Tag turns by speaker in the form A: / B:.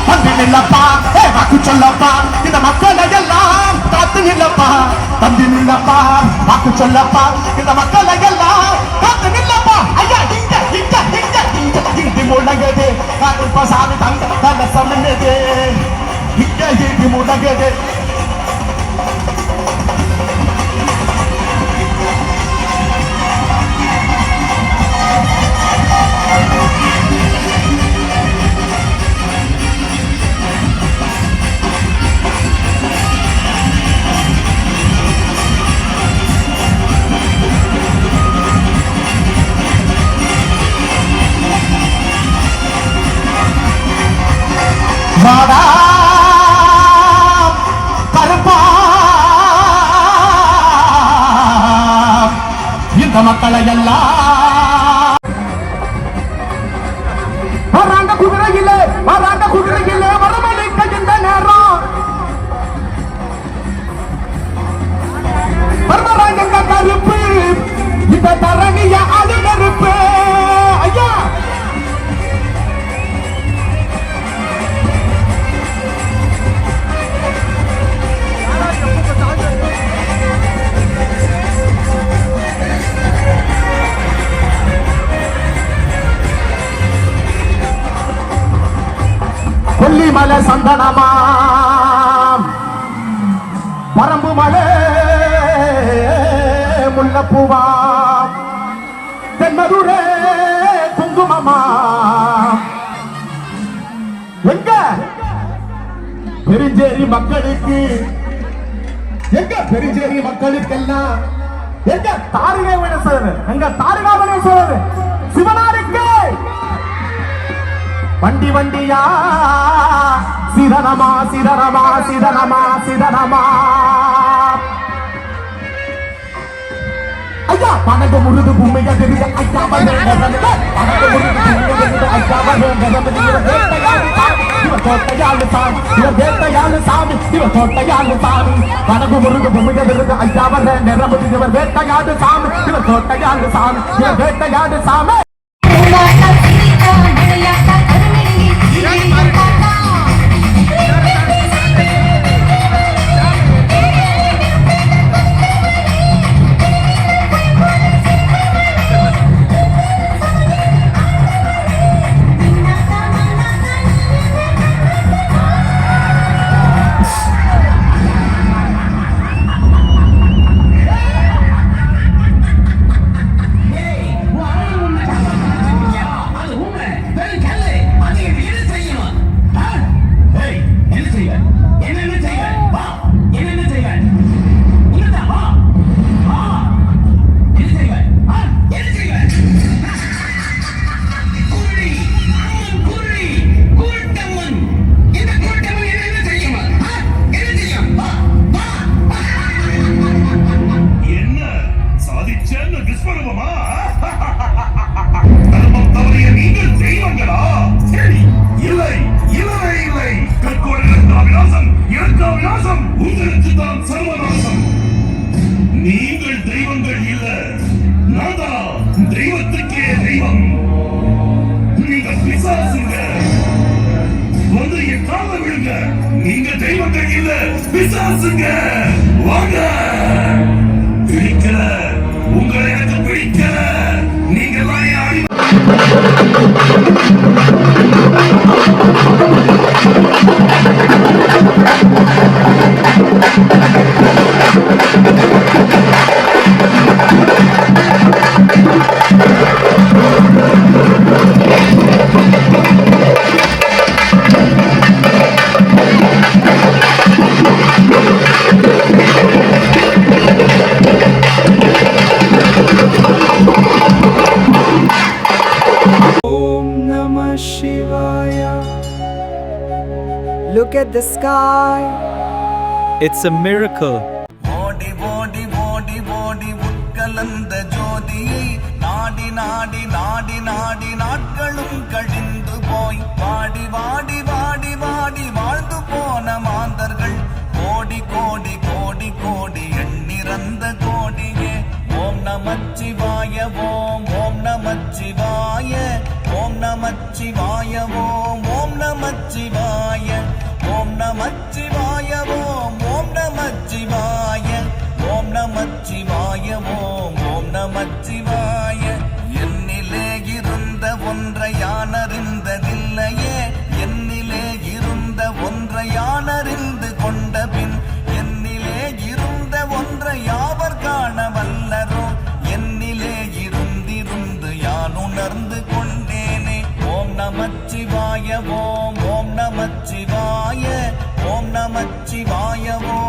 A: தம்பி நில்லப்பா வாக்கு சொல்லப்பா இந்த மக்களை எல்லாம் காத்து நில்லப்பா தம்பி நில்லப்பா வாக்கு சொல்லப்பா இந்த மக்களை எல்லாம் காத்து நில்லப்பா ஐயா இங்க இங்க இங்க இங்க இடி முழங்குது கருப்ப சாமி தங்க தல சமன்னது இங்க இடி முழங்குது வாடா கருப்பா இந்த மக்களை எல்லாம் குதிரையிலே வரமளிக்க இந்த நேரம் வரமராங்க கருப்பு இந்த தரணிய அழுகருப்பு ஐயா கொல்லிமலை சந்தனமாம் பரம்பு மலை முல்லப்பூவாம் தென்மதுரே குங்குமமாம் எங்க பெருஞ்சேரி மக்களுக்கு எங்க பெருஞ்சேரி மக்களுக்கெல்லாம் எங்க தாரிகை வினசது எங்க தாரிகா வினசது சிவனாருக்கு வண்டி வண்டியா சிதனமா சிதனமா சிதனமா சிதனமா ஐயா பணக்கு முருது பூமியா தெரிஞ்ச ஐயா பணக்கு முருது ஐயா இவர் கோட்டையாளு சாமி இவர் வேட்டையாளு சாமி இவர் கோட்டையாளு சாமி பணக்கு முருது பூமியா தெரிஞ்ச ஐயா வர நிரம்புது இவர் வேட்டையாடு சாமி இவர் கோட்டையாளு சாமி இவர் வேட்டையாடு சாமி நீங்க தெய்வங்கள் இல்ல பிசாசுங்க வாங்க பிடிக்கல உங்களை எனக்கு பிடிக்கல நீங்க
B: Look at the sky.
C: It's a miracle.
D: ஓடி ஓடி ஓடி ஓடி உட்கலந்த ஜோதியை நாடி நாடி நாடி நாடி நாட்களும் கழிந்து போய் வாடி வாடி வாடி வாடி வாழ்ந்து போன மாந்தர்கள் கோடி கோடி கோடி கோடி எண்ணிறந்த கோடியே ஓம் நமச்சிவாய ஓம் ஓம் நமச்சிவாய ஓம் நமச்சிவாய ஓம் ஓம் நமச்சிவாய ஓம் நமச்சிவாய. என்னிலே இருந்த ஒன்றை யானறிந்ததில்லையே, என்னிலே இருந்த ஒன்றை யானறிந்து கொண்ட பின், என்னிலே இருந்த ஒன்றை யாவர் காண வல்லரோ, என்னிலே இருந்திருந்து யான் உணர்ந்து கொண்டேனே. ஓம் நமச்சிவாய ஓம் நமச்சிவாய, ஓம் நமச்சிவாய ஓம்